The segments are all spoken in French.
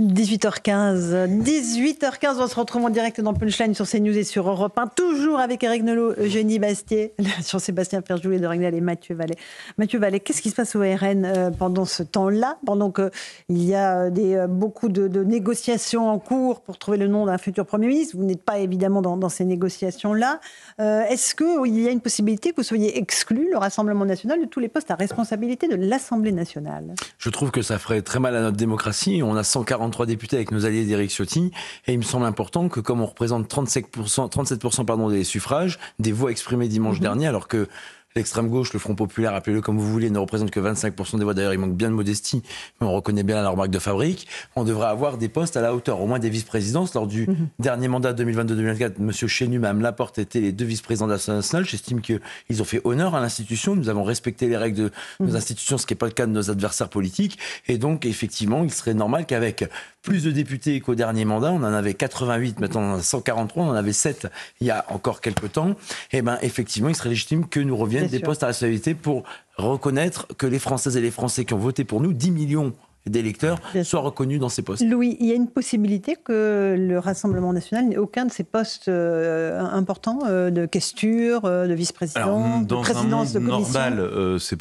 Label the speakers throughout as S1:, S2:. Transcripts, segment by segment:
S1: 18h15, on se retrouve en direct dans Punchline sur CNews et sur Europe 1, toujours avec Éric Nolot, Eugénie Bastier, Jean-Sébastien Ferjou, Édouard Ragnel et Mathieu Vallet. Mathieu Vallet, qu'est-ce qui se passe au RN pendant ce temps-là, pendant qu'il y a beaucoup de négociations en cours pour trouver le nom d'un futur Premier ministre? Vous n'êtes pas évidemment dans ces négociations-là. Est-ce qu'il y a une possibilité que vous soyez exclu, le Rassemblement national, de tous les postes à responsabilité de l'Assemblée nationale?
S2: Je trouve que ça ferait très mal à notre démocratie. On a 143 députés avec nos alliés d'Éric Ciotti, et il me semble important que comme on représente 37% des suffrages, des voix exprimées dimanche dernier, alors que l'extrême gauche, le Front populaire, appelez-le comme vous voulez, ne représente que 25% des voix. D'ailleurs, il manque bien de modestie, mais on reconnaît bien leur marque de fabrique. On devrait avoir des postes à la hauteur, au moins des vice-présidences. Lors du dernier mandat 2022-2024, M. Chenu, Mme Laporte étaient les deux vice-présidents de l'Assemblée nationale. J'estime qu'ils ont fait honneur à l'institution. Nous avons respecté les règles de nos institutions, ce qui n'est pas le cas de nos adversaires politiques. Et donc, effectivement, il serait normal qu'avec plus de députés qu'au dernier mandat, on en avait 88, maintenant on en a 143, on en avait 7 il y a encore quelques temps, et bien effectivement, il serait légitime que nous reviennent des postes à responsabilité pour reconnaître que les Françaises et les Français qui ont voté pour nous, 10 millions d'électeurs, soient reconnus dans ces postes.
S1: Louis, il y a une possibilité que le Rassemblement national n'ait aucun de ces postes importants de questure, de vice-président, de présidence de commission.
S3: Dans un monde normal, ce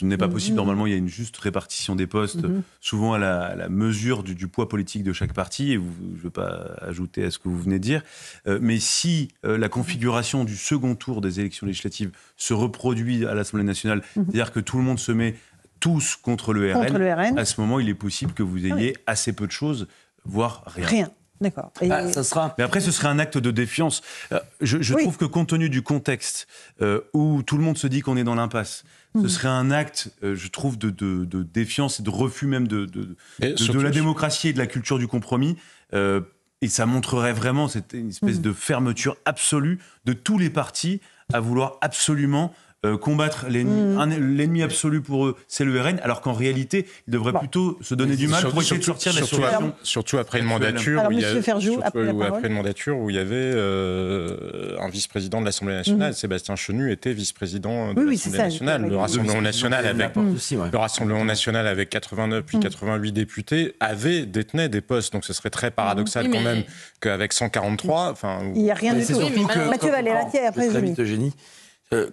S3: n'est pas possible. Normalement, il y a une juste répartition des postes, souvent à la mesure du poids politique de chaque parti. Et je ne veux pas ajouter à ce que vous venez de dire. Mais si la configuration du second tour des élections législatives se reproduit à l'Assemblée nationale, c'est-à-dire que tout le monde se met tous contre le RN, à ce moment, il est possible que vous ayez assez peu de choses, voire rien.
S1: D'accord.
S2: Ça sera...
S3: Mais après, ce serait un acte de défiance. Je trouve que compte tenu du contexte où tout le monde se dit qu'on est dans l'impasse, ce serait un acte, je trouve, de défiance et de refus même de la démocratie et de la culture du compromis. Et ça montrerait vraiment une espèce de fermeture absolue de tous les partis à vouloir absolument combattre l'ennemi absolu pour eux, c'est le RN, alors qu'en réalité, ils devraient plutôt se donner du mal pour essayer de sortir de la situation.
S4: Surtout après une mandature où il y avait un vice-président de l'Assemblée nationale. Sébastien Chenu était vice-président de l'Assemblée nationale. Le Rassemblement national avec 89 puis 88 députés détenait des postes. Donc ce serait très paradoxal quand même qu'avec 143...
S1: Il n'y a rien du tout. Mathieu Vallet, après
S2: Eugénie.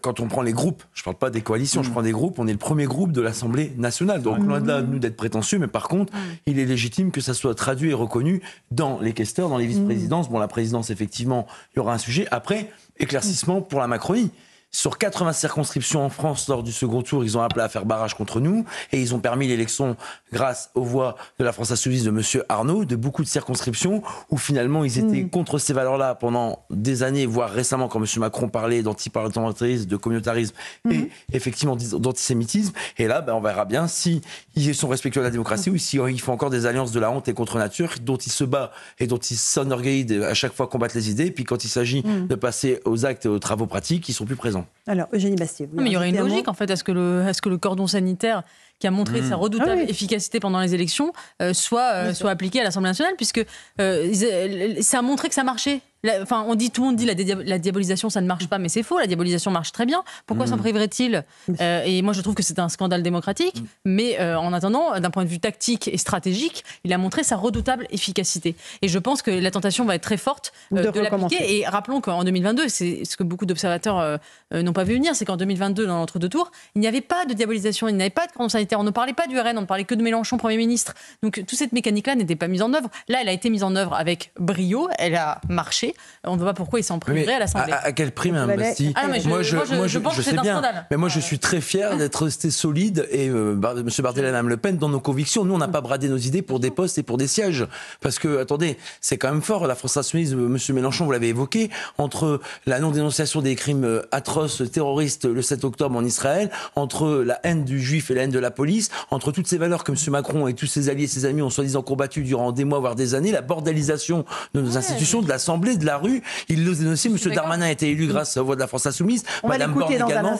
S2: Quand on prend les groupes, je ne parle pas des coalitions, je prends des groupes, on est le premier groupe de l'Assemblée nationale. Donc loin de là, nous, d'être prétentieux, mais par contre, il est légitime que ça soit traduit et reconnu dans les questeurs, dans les vice-présidences. Bon, la présidence, effectivement, il y aura un sujet. Après, éclaircissement pour la Macronie. Sur 80 circonscriptions en France, lors du second tour, ils ont appelé à faire barrage contre nous et ils ont permis l'élection grâce aux voix de la France Insoumise de M. Arnaud, de beaucoup de circonscriptions où finalement ils étaient contre ces valeurs-là pendant des années, voire récemment quand M. Macron parlait d'antiparlementarisme, de communautarisme et effectivement d'antisémitisme. Et là, on verra bien si ils sont respectueux de la démocratie ou s'ils font encore des alliances de la honte et contre nature dont ils se battent et dont ils s'enorgueillissent à chaque fois combattre les idées. Et puis quand il s'agit de passer aux actes et aux travaux pratiques, ils sont plus présents.
S1: Alors, Eugénie Bastier.
S5: Mais il y aurait une logique, en fait, à ce que le cordon sanitaire, qui a montré sa redoutable efficacité pendant les élections, soit appliqué à l'Assemblée nationale, puisque ça a montré que ça marchait. Enfin, tout le monde dit la diabolisation, ça ne marche pas, mais c'est faux. La diabolisation marche très bien. Pourquoi s'en priverait-il ? Et moi, je trouve que c'est un scandale démocratique. Mais en attendant, d'un point de vue tactique et stratégique, il a montré sa redoutable efficacité. Et je pense que la tentation va être très forte de l'appliquer. Et rappelons qu'en 2022, c'est ce que beaucoup d'observateurs n'ont pas vu venir, c'est qu'en 2022, dans l'entre-deux tours, il n'y avait pas de diabolisation, il n'y avait pas de cordon sanitaire. On ne parlait pas du RN, on ne parlait que de Mélenchon, Premier ministre. Donc toute cette mécanique-là n'était pas mise en œuvre. Là, elle a été mise en œuvre avec brio, elle a marché. On ne voit pas pourquoi ils s'en priveraient à l'Assemblée.
S2: À quel prix, Mme Bastille ?
S5: Moi, je pense que c'est un scandale.
S2: Mais moi, je suis très fier d'être resté solide, et M. Barthélémy et Mme Le Pen, dans nos convictions. Nous, on n'a pas bradé nos idées pour des postes et pour des sièges. Parce que, attendez, c'est quand même fort. La France Insoumise, M. Mélenchon, vous l'avez évoqué, entre la non-dénonciation des crimes atroces, terroristes, le 7 octobre en Israël, entre la haine du juif et la haine de la police, entre toutes ces valeurs que M. Macron et tous ses alliés et ses amis ont soi-disant combattu durant des mois, voire des années, la bordélisation de nos institutions, de l'Assemblée, de la rue. Il l'ose dénoncer. M. Darmanin a été élu grâce aux voix de la France Insoumise. Mme Borne également.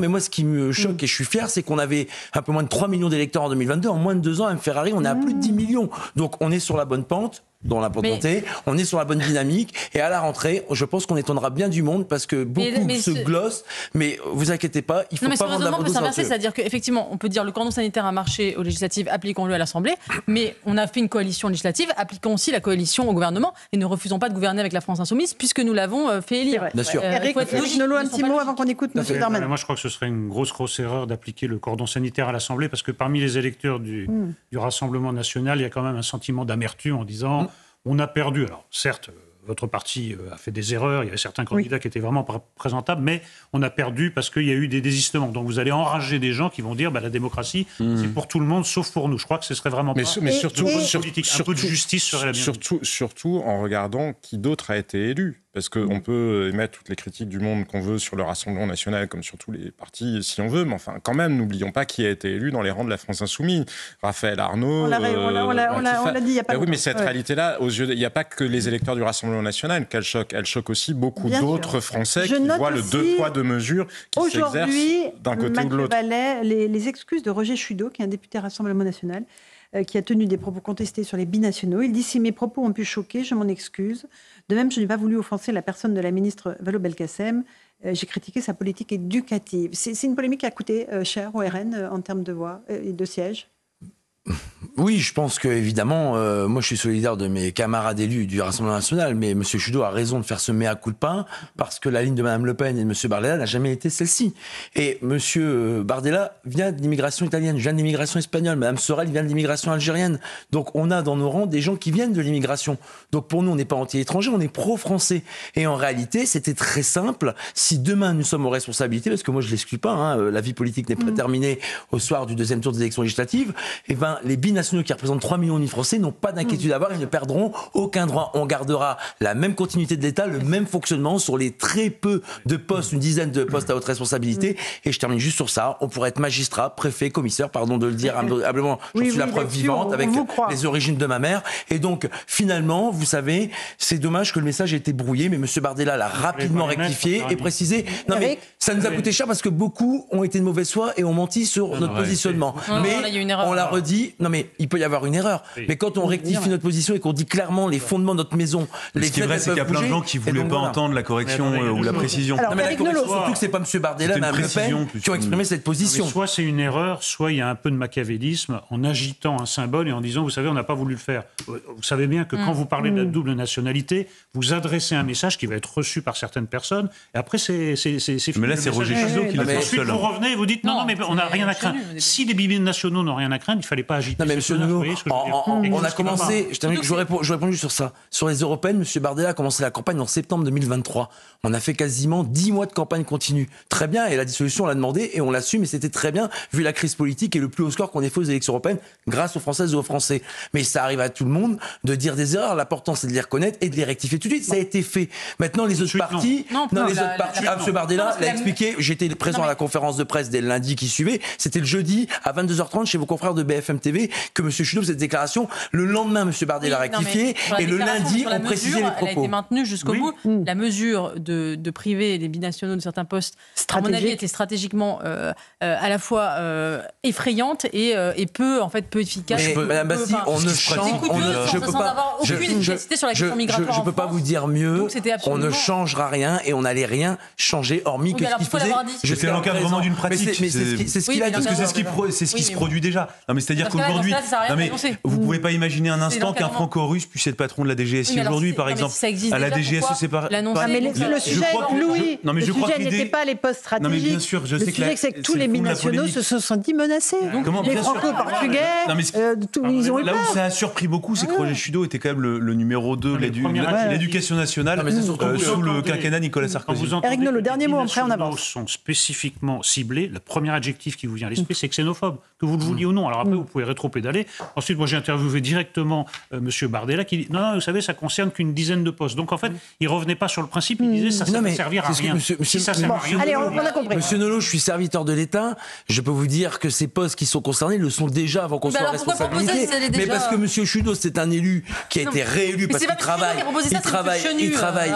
S2: Moi, ce qui me choque, et je suis fier, c'est qu'on avait un peu moins de 3 millions d'électeurs en 2022. En moins de 2 ans, M. Ferrari, on est à plus de 10 millions. Donc, on est sur la bonne pente. dans la montée, on est sur la bonne dynamique, et à la rentrée, je pense qu'on étonnera bien du monde, parce que beaucoup se glossent, mais vous inquiétez pas, il faut pas vendre la
S5: peut s'inverser, c'est-à-dire qu'effectivement, on peut dire le cordon sanitaire a marché aux législatives, appliquons-le à l'Assemblée, mais on a fait une coalition législative, appliquons aussi la coalition au gouvernement, et ne refusons pas de gouverner avec la France Insoumise, puisque nous l'avons fait élire.
S2: Bien sûr.
S1: Éric Nolot, un petit mot avant qu'on écoute M. Darmanin.
S6: Moi, je crois que ce serait une grosse erreur d'appliquer le cordon sanitaire à l'Assemblée, parce que parmi les électeurs du Rassemblement national, il y a quand même un sentiment d'amertume en disant on a perdu. Alors, certes, votre parti a fait des erreurs, il y avait certains candidats qui étaient vraiment présentables, mais on a perdu parce qu'il y a eu des désistements. Donc vous allez enrager des gens qui vont dire la démocratie, c'est pour tout le monde, sauf pour nous. Je crois que ce serait vraiment
S4: mais surtout,
S6: politique. Un peu de justice serait la bienvenue.
S4: Surtout en regardant qui d'autre a été élu. Parce qu'on peut émettre toutes les critiques du monde qu'on veut sur le Rassemblement national, comme sur tous les partis, si on veut, mais enfin, quand même, n'oublions pas qui a été élu dans les rangs de la France Insoumise. Raphaël Arnaud.
S1: On l'a dit il n'y a pas longtemps.
S4: Oui, mais cette réalité-là, aux yeux, il n'y a pas que les électeurs du Rassemblement national qu'elle choque. Elle choque aussi beaucoup d'autres Français qui voient le deux poids, deux mesures qui s'exercent d'un côté ou de l'autre.
S1: Vallet, les excuses de Roger Chudeau, qui est un député Rassemblement national, qui a tenu des propos contestés sur les binationaux. Il dit « Si mes propos ont pu choquer, je m'en excuse. De même, je n'ai pas voulu offenser la personne de la ministre Vallaud-Belkacem. J'ai critiqué sa politique éducative. » C'est une polémique qui a coûté cher au RN en termes de voix et de sièges.
S2: Oui, je pense que évidemment, moi je suis solidaire de mes camarades élus du Rassemblement national, mais M. Chudeau a raison de faire ce mea culpa parce que la ligne de Mme Le Pen et de M. Bardella n'a jamais été celle-ci. Et M. Bardella vient de l'immigration italienne, je viens de l'immigration espagnole, Mme Sorel vient de l'immigration algérienne. Donc on a dans nos rangs des gens qui viennent de l'immigration. Donc pour nous, on n'est pas anti-étranger, on est pro-français. Et en réalité, c'était très simple. Si demain nous sommes aux responsabilités, parce que moi je ne l'exclus pas, la vie politique n'est pas terminée au soir du deuxième tour des élections législatives, et ben les binationaux qui représentent 3,5 millions de Français n'ont pas d'inquiétude à avoir, ils ne perdront aucun droit. On gardera la même continuité de l'État, le même fonctionnement sur les très peu de postes, une dizaine de postes à haute responsabilité. Et je termine juste sur ça, on pourrait être magistrat, préfet, commissaire, pardon de le dire humblement, j'en suis la preuve vivante avec les origines de ma mère. Et donc finalement, vous savez, c'est dommage que le message ait été brouillé, mais M. Bardella l'a rapidement rectifié et précisé. Non mais ça nous a coûté cher parce que beaucoup ont été de mauvaise foi et ont menti sur notre positionnement. Mais on l'a redit. Non mais il peut y avoir une erreur. Mais quand on rectifie notre position et qu'on dit clairement les fondements de notre maison,
S3: ce qui est vrai, c'est qu'il y a plein de gens qui ne voulaient pas entendre la correction ou la précision.
S2: Alors, non, mais la correction, surtout que c'est pas M. Bardella, Mme Le Pen qui ont exprimé cette position.
S6: Soit c'est une erreur, soit il y a un peu de machiavélisme en agitant un symbole et en disant, vous savez, on n'a pas voulu le faire. Vous savez bien que quand vous parlez de la double nationalité, vous adressez un message qui va être reçu par certaines personnes et après c'est fini.
S3: Mais là, c'est Roger Chudeau qui l'a fait seul.
S6: Ensuite, vous revenez et vous dites, non, mais on n'a rien à craindre. Si les binationaux n'ont rien à craindre, il ne fallait pas agiter.
S2: Non, mais M. Nolot, on a commencé, je réponds juste sur ça. Sur les européennes, M. Bardella a commencé la campagne en septembre 2023. On a fait quasiment 10 mois de campagne continue. Très bien, et la dissolution, on l'a demandé, et on l'a su, mais c'était très bien, vu la crise politique et le plus haut score qu'on ait fait aux élections européennes, grâce aux Françaises et aux Français. Mais ça arrive à tout le monde de dire des erreurs. L'important, c'est de les reconnaître et de les rectifier tout de suite. Ça a été fait. Maintenant, les autres partis, M. Bardella l'a expliqué, j'étais présent à la conférence de presse dès le lundi qui suivait, c'était le jeudi à 22h30 chez vos confrères de BFM TV que M. Chudeau faisait cette déclaration. Le lendemain, M. Bardella a rectifié et le lundi, on précisait les propos.
S5: Elle a été maintenue jusqu'au bout. La mesure de priver les binationaux de certains postes, à mon avis, était stratégiquement à la fois effrayante et peu efficace.
S2: Madame Bastille, je peux pas vous dire mieux. On ne changera rien et on n'allait rien changer hormis que ce qu'il faisait.
S3: C'est l'encadrement d'une pratique.
S2: C'est ce qu'il a dit.
S3: Parce que c'est ce qui se produit déjà. Non, mais c'est-à-dire qu'aujourd'hui, vous pouvez pas imaginer un instant qu'un franco-russe puisse être patron de la DGSI aujourd'hui, par exemple. À la DGSE, c'est pareil.
S1: Mais le sujet, Louis, le sujet n'était pas les postes stratégiques.
S3: Non, mais bien sûr, je sais que
S1: c'est que tous les binationaux se sont dit menacés. Les franco-portugais, ils ont eu peur.
S3: Là où ça a surpris beaucoup, c'est que Roger Chudeau était quand même le numéro 2 de l'éducation nationale sous le quinquennat Nicolas Sarkozy.
S1: Éric Nolot, dernier mot, après on avance.
S6: Les sont spécifiquement ciblés. Le premier adjectif qui vous vient à l'esprit, c'est xénophobe, que vous le vouliez ou non. Alors après, vous pouvez rétro-pédaler. Ensuite, moi, j'ai interviewé directement M. Bardella qui dit non, vous savez, ça concerne qu'une dizaine de postes. Donc en fait, il revenait pas sur le principe, il disait ça va servir à rien.
S1: Allez, on a compris.
S2: Monsieur Nolot, je suis serviteur de l'État. Je peux vous dire que ces postes qui sont concernés le sont déjà avant qu'on soit en responsabilité. Mais parce que M. Chudeau, c'est un élu qui a été réélu parce qu'il travaille. Il travaille.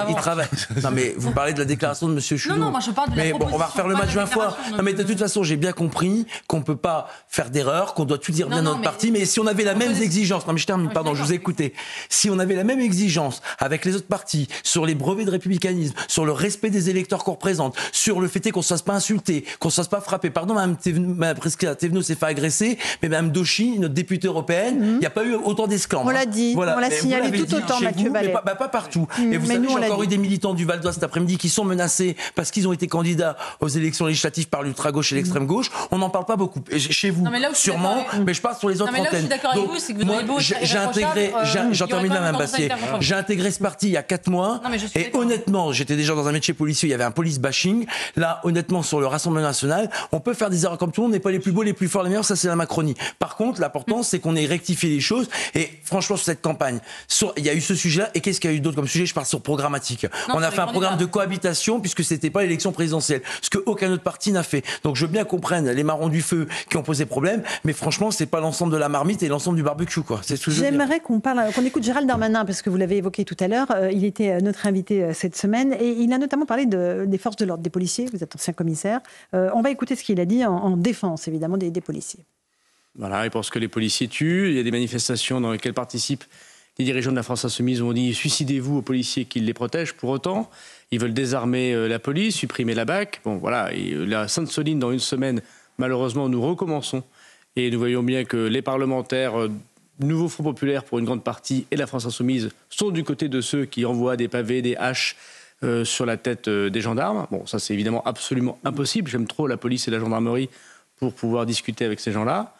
S2: Non, mais vous parlez de la déclaration de M. Chudeau.
S5: Non, moi je parle de la
S2: proposition. On va refaire le match 20 fois. Non, mais de toute façon, j'ai bien compris qu'on peut pas faire d'erreur, qu'on doit tout dire bien notre parti, mais si on avait la même exigence, non mais je termine, pardon, je vous ai écouté. Si on avait la même exigence avec les autres partis sur les brevets de républicanisme, sur le respect des électeurs qu'on représente, sur le fait qu'on ne se fasse pas insulter, qu'on ne se fasse pas frapper. Pardon, Mme Thévenot s'est fait agresser, mais Mme Doshi, notre députée européenne, il n'y a pas eu autant d'esclandres.
S1: On l'a dit, on l'a signalé tout autant, Mathieu Vallet.
S2: Pas partout. Et vous savez, j'ai encore eu des militants du Val d'Oise cet après-midi qui sont menacés parce qu'ils ont été candidats aux élections législatives par l'ultra-gauche et l'extrême-gauche. On n'en parle pas beaucoup. Chez vous, sûrement, mais je parle sur les autres antennes.
S5: Je suis d'accord avec vous, c'est que vous avez beau
S2: j'en termine là, Mme Bastier. J'ai intégré ce parti il y a 4 mois. Et honnêtement, j'étais déjà dans un métier policier, il y avait un police bashing. Là, honnêtement, sur le Rassemblement national, on peut faire des erreurs comme tout le monde, on n'est pas les plus beaux, les plus forts, les meilleurs, ça c'est la Macronie. Par contre, l'important, c'est qu'on ait rectifié les choses. Et franchement, sur cette campagne, il y a eu ce sujet-là. Et qu'est-ce qu'il y a eu d'autre comme sujet? Je parle sur programmatique. On a fait un programme de cohabitation puisque c'était pas l'élection présidentielle, ce que aucun autre parti n'a fait. Donc je veux bien qu'on prenne les marrons du feu qui ont posé problème, mais franchement, c'est pas l'ensemble de la marmite et l'ensemble du barbecue, quoi. C'est ce que
S1: j'aimerais qu'on écoute Gérald Darmanin, parce que vous l'avez évoqué tout à l'heure. Il était notre invité cette semaine et il a notamment parlé des forces de l'ordre, des policiers. Vous êtes ancien commissaire. On va écouter ce qu'il a dit en défense, évidemment, des policiers.
S7: Voilà, il pense que les policiers tuent. Il y a des manifestations dans lesquelles participent les dirigeants de la France Insoumise où on dit « suicidez-vous aux policiers qui les protègent ». Pour autant, ils veulent désarmer la police, supprimer la BAC. Bon, voilà, et la Sainte-Soline, dans une semaine, malheureusement, nous recommençons. Et nous voyons bien que les parlementaires, nouveau Front populaire pour une grande partie, et la France Insoumise, sont du côté de ceux qui envoient des pavés, des haches sur la tête des gendarmes. Bon, ça, c'est évidemment absolument impossible. J'aime trop la police et la gendarmerie pour pouvoir discuter avec ces gens-là.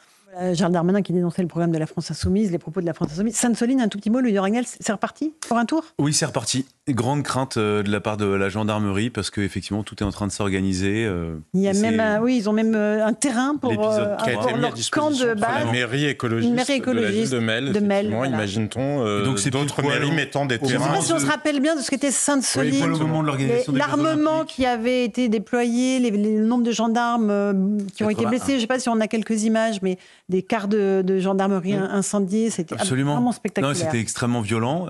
S1: Gérald Darmanin qui dénonçait le programme de la France Insoumise, les propos de la France Insoumise. Sainte-Soline, un tout petit mot, Louis de Ragnel, c'est reparti pour un tour?
S3: Oui, c'est reparti. Grande crainte de la part de la gendarmerie parce qu'effectivement tout est en train de s'organiser.
S1: Il y a même ils ont même un terrain pour leur camp de base.
S4: La mairie écologiste de la ville de Melle. Voilà. Imagine-t-on d'autres mairies mettant des terrains.
S1: Je ne sais pas si on se rappelle bien de ce qu'était Sainte-Soline. L'armement qui avait été déployé, le nombre de gendarmes qui ont été blessés. Je ne sais pas si on a quelques images, mais des cars de gendarmerie incendiés, c'était vraiment spectaculaire.
S3: Non, c'était extrêmement violent.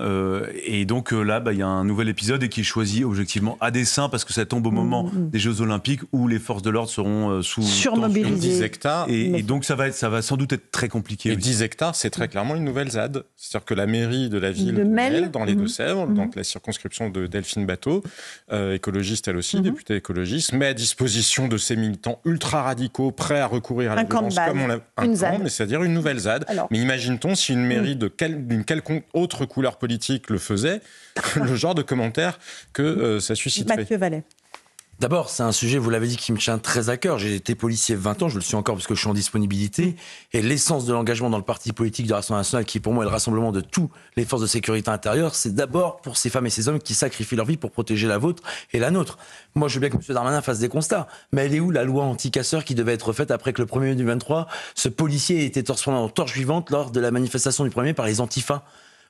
S3: Et donc là, il y a un nouvel épisode et qui est choisi objectivement à dessein parce que ça tombe au moment des Jeux Olympiques où les forces de l'ordre seront sous
S1: surmobilisées.
S4: 10 hectares.
S3: Et donc ça va sans doute être très compliqué.
S4: Et 10 hectares, c'est très clairement une nouvelle ZAD. C'est-à-dire que la mairie de la ville de Melle, dans les Deux-Sèvres, donc la circonscription de Delphine Bateau, écologiste elle aussi, députée écologiste, met à disposition de ces militants ultra-radicaux prêts à recourir à la violence comme on l'a...
S1: Une ZAD.
S4: Mais c'est-à-dire une nouvelle ZAD. Alors, mais imagine-t-on si une mairie d'une quelconque autre couleur politique le faisait, le genre de commentaires que ça susciterait.
S1: Mathieu Vallet.
S2: D'abord, c'est un sujet, vous l'avez dit, qui me tient très à cœur. J'ai été policier 20 ans, je le suis encore parce que je suis en disponibilité. Et l'essence de l'engagement dans le parti politique du Rassemblement national, qui pour moi est le rassemblement de toutes les forces de sécurité intérieure, c'est d'abord pour ces femmes et ces hommes qui sacrifient leur vie pour protéger la vôtre et la nôtre. Moi, je veux bien que M. Darmanin fasse des constats. Mais elle est où la loi anti-casseurs qui devait être faite après que le 1er mai 2023, ce policier ait été transformé en torche vivante lors de la manifestation du 1er par les antifas?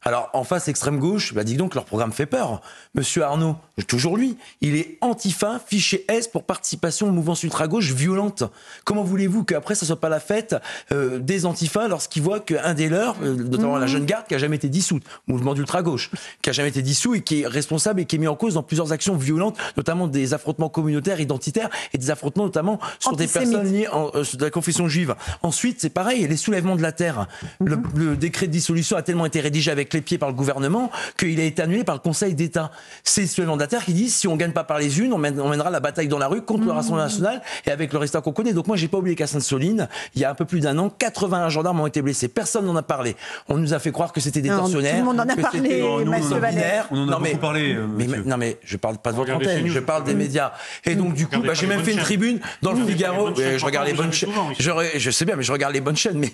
S2: Alors, en face, extrême gauche, dis donc, leur programme fait peur. Monsieur Arnaud, toujours lui, il est antifa, fiché S pour participation aux mouvances ultra-gauche violentes. Comment voulez-vous qu'après, ça soit pas la fête des antifas lorsqu'ils voient qu'un des leurs, notamment la Jeune Garde, qui a jamais été dissoute, mouvement d'ultra-gauche, qui a jamais été dissous et qui est responsable et qui est mis en cause dans plusieurs actions violentes, notamment des affrontements communautaires, identitaires et des affrontements notamment sur des personnes liées de la confession juive. Ensuite, c'est pareil, les soulèvements de la terre. Le décret de dissolution a tellement été rédigé avec les pieds par le gouvernement qu'il a été annulé par le Conseil d'État. C'est ce mandataire qui dit si on gagne pas par les unes, on mènera la bataille dans la rue contre le Rassemblement national et avec le résultat qu'on connaît. Donc moi j'ai pas oublié qu'à Sainte-Soline, il y a un peu plus d'un an, 81 gendarmes ont été blessés. Personne n'en a parlé. On nous a fait croire que c'était des tortionnaires. Tout
S1: le monde en a parlé.
S3: On en a beaucoup parlé.
S2: Non mais je parle pas de votre antenne, je parle des médias. Et donc du coup, j'ai même fait une tribune dans le Figaro. Je regarde les bonnes chaînes. Je sais bien, mais je regarde les bonnes chaînes. Mais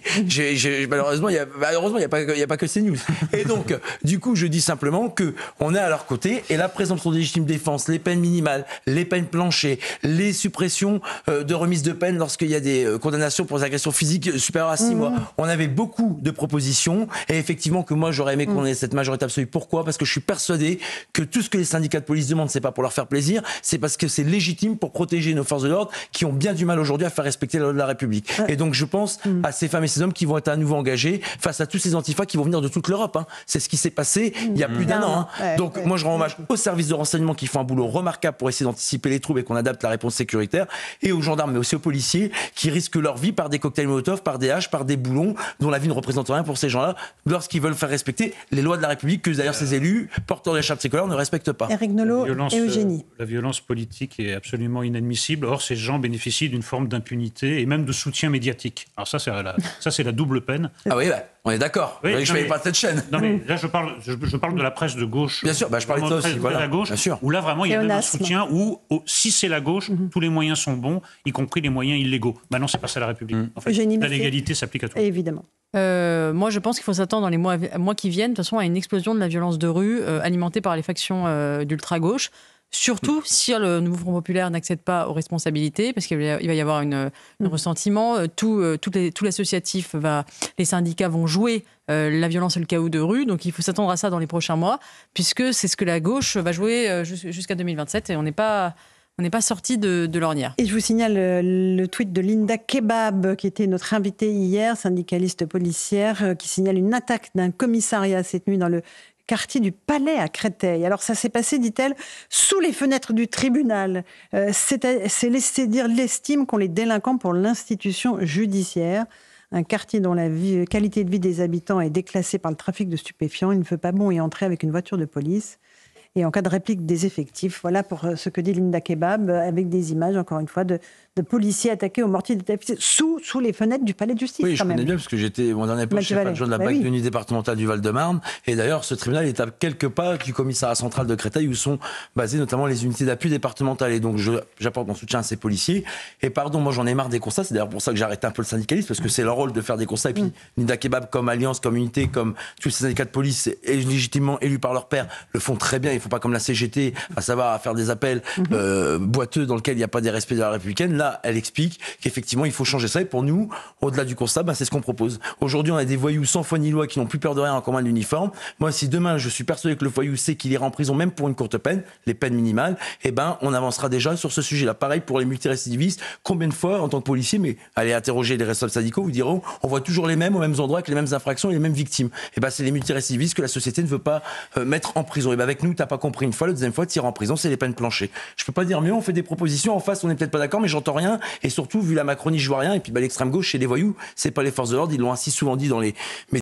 S2: malheureusement, il y a pas que CNews. Et donc, du coup, je dis simplement que on est à leur côté et la présomption de légitime défense, les peines minimales, les peines planchées, les suppressions de remise de peine lorsqu'il y a des condamnations pour des agressions physiques supérieures à 6 mois. On avait beaucoup de propositions et effectivement que moi j'aurais aimé qu'on ait cette majorité absolue. Pourquoi ? Parce que je suis persuadé que tout ce que les syndicats de police demandent, c'est pas pour leur faire plaisir, c'est parce que c'est légitime pour protéger nos forces de l'ordre qui ont bien du mal aujourd'hui à faire respecter la loi de la République. Et donc je pense à ces femmes et ces hommes qui vont être à nouveau engagés face à tous ces antifas qui vont venir de toute l'Europe. C'est ce qui s'est passé il y a plus d'un an. Donc moi je rends hommage aux services de renseignement qui font un boulot remarquable pour essayer d'anticiper les troubles et qu'on adapte la réponse sécuritaire, et aux gendarmes mais aussi aux policiers qui risquent leur vie par des cocktails Molotov, par des haches, par des boulons dont la vie ne représente rien pour ces gens-là lorsqu'ils veulent faire respecter les lois de la République que d'ailleurs ces élus porteurs de l'écharpe tricolore ne respectent pas.
S1: Éric Nolot et Eugénie.
S6: La violence politique est absolument inadmissible. Or, ces gens bénéficient d'une forme d'impunité et même de soutien médiatique. Alors ça, c'est la double peine.
S2: Ah oui, on est d'accord. Je ne savais pas de cette chaîne.
S6: Non, mais là, je parle de la presse de gauche.
S2: Bien sûr, je parlais de ça aussi.
S6: Voilà. De la gauche, où là, vraiment, il y a même un soutien où, si c'est la gauche, tous les moyens sont bons, y compris les moyens illégaux. Non, c'est pas ça la République. En fait, la légalité s'applique à tout.
S1: Évidemment.
S5: Moi, je pense qu'il faut s'attendre dans les mois qui viennent, de toute façon, à une explosion de la violence de rue alimentée par les factions d'ultra-gauche. Surtout si le nouveau Front populaire n'accède pas aux responsabilités, parce qu'il va y avoir un ressentiment. Tout l'associatif, les syndicats vont jouer la violence et le chaos de rue. Donc il faut s'attendre à ça dans les prochains mois, puisque c'est ce que la gauche va jouer jusqu'à 2027. Et on n'est pas sorti de l'ornière.
S1: Et je vous signale le tweet de Linda Kebab, qui était notre invitée hier, syndicaliste policière, qui signale une attaque d'un commissariat cette nuit dans le quartier du Palais à Créteil. Alors ça s'est passé, dit-elle, sous les fenêtres du tribunal. C'est laisser dire l'estime qu'ont les délinquants pour l'institution judiciaire. Un quartier dont la qualité de vie des habitants est déclassée par le trafic de stupéfiants. Il ne fait pas bon y entrer avec une voiture de police. Et en cas de réplique des effectifs, voilà pour ce que dit Linda Kebab, avec des images, encore une fois, de policiers attaqués au mortier de tapissier sous les fenêtres du palais de justice.
S2: Oui, je connais bien, parce que j'étais, mon dernier poste, chef adjoint de la BAC de l'unité départementale du Val-de-Marne. Et d'ailleurs, ce tribunal est à quelques pas du commissariat central de Créteil, où sont basées notamment les unités d'appui départementales. Et donc, j'apporte mon soutien à ces policiers. Et pardon, moi, j'en ai marre des constats. C'est d'ailleurs pour ça que j'ai arrêté un peu le syndicalisme, parce que c'est leur rôle de faire des constats. Et puis, Linda Kebab, comme Alliance, comme unité, comme tous ces syndicats de police, légitimement élus par leur père, le font très bien. Il ne faut pas comme la CGT, à savoir à faire des appels boiteux dans lesquels il n'y a pas des respects de la républicaine. Là, elle explique qu'effectivement, il faut changer ça. Et pour nous, au-delà du constat, c'est ce qu'on propose. Aujourd'hui, on a des voyous sans foi ni loi qui n'ont plus peur de rien en commun de l'uniforme. Moi, si demain, je suis persuadé que le voyou sait qu'il ira en prison, même pour une courte peine, les peines minimales, on avancera déjà sur ce sujet-là. Pareil pour les multirécidivistes. Combien de fois, en tant que policier, mais allez interroger les responsables syndicaux, vous diront, on voit toujours les mêmes aux mêmes endroits, avec les mêmes infractions et les mêmes victimes. C'est les multirécidivistes que la société ne veut pas mettre en prison. Avec nous, t'as pas compris une fois, la deuxième fois, tu iras en prison, c'est les peines planchées. Je peux pas dire mieux, on fait des propositions, en face, on n'est peut-être pas d'accord, mais j'entends rien. Et surtout, vu la Macronie, je vois rien. Et puis l'extrême gauche, chez les voyous, c'est pas les forces de l'ordre, ils l'ont assez souvent dit dans les